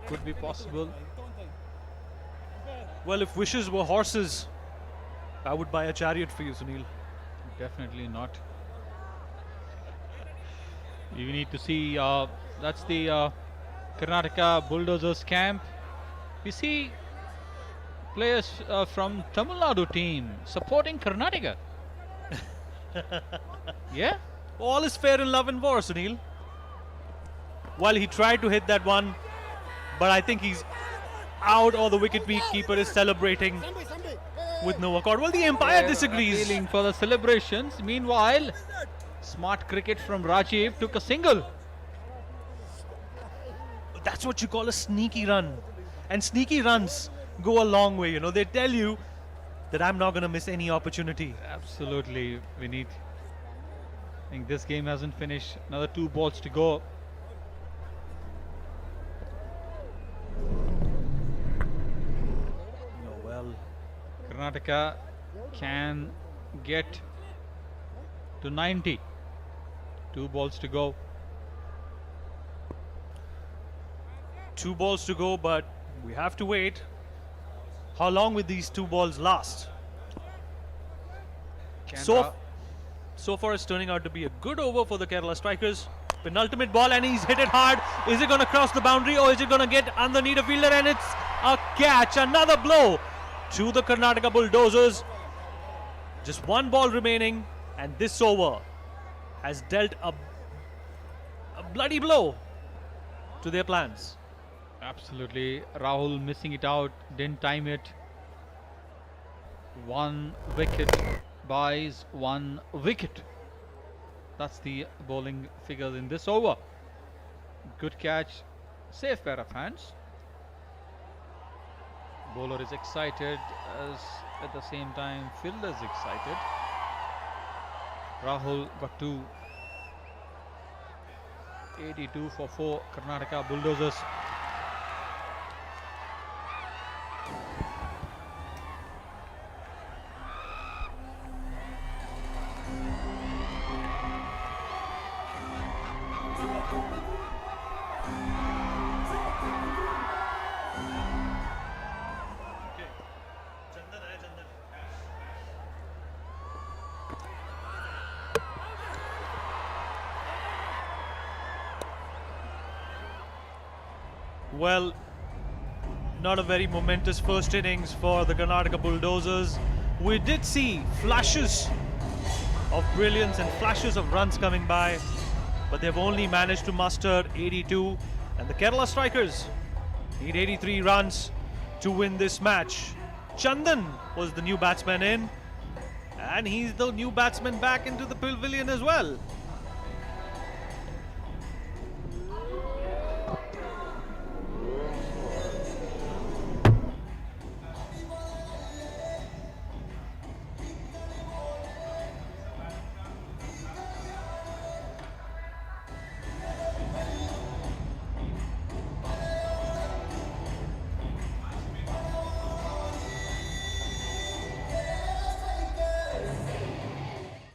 could be possible. Well, if wishes were horses, I would buy a chariot for you, Sunil. Definitely not. You need to see, that's the Karnataka Bulldozers camp. We see players from Tamil Nadu team supporting Karnataka. Yeah? All is fair in love and war, Sunil. Well, he tried to hit that one, but I think he's out, or the wicket keeper is celebrating with no accord. Well, the umpire disagrees. Appealing for the celebrations. Meanwhile, smart cricket from Rajeev took a single. That's what you call a sneaky run. And sneaky runs go a long way, you know. They tell you that I'm not going to miss any opportunity. Absolutely, Vineet. I think this game hasn't finished. Another 2 balls to go. Oh, well. Karnataka can get to 90. 2 balls to go. 2 balls to go, but we have to wait. How long will these 2 balls last? So far it's turning out to be a good over for the Kerala strikers. Penultimate ball, and he's hit it hard. Is it going to cross the boundary, or is it going to get underneath a fielder? And it's a catch. Another blow to the Karnataka Bulldozers. Just 1 ball remaining, and this over has dealt a bloody blow to their plans. Absolutely. Rahul missing it out, didn't time it. 1 wicket buys 1 wicket. That's the bowling figures in this over. Good catch, safe pair of hands. Bowler is excited, as at the same time fielder is excited. Rahul got 2. 82 for 4 Karnataka Bulldozers. Well, not a very momentous first innings for the Karnataka Bulldozers. We did see flashes of brilliance and flashes of runs coming by, but they've only managed to muster 82, and the Kerala strikers need 83 runs to win this match. Chandan was the new batsman in, and he's the new batsman back into the pavilion as well.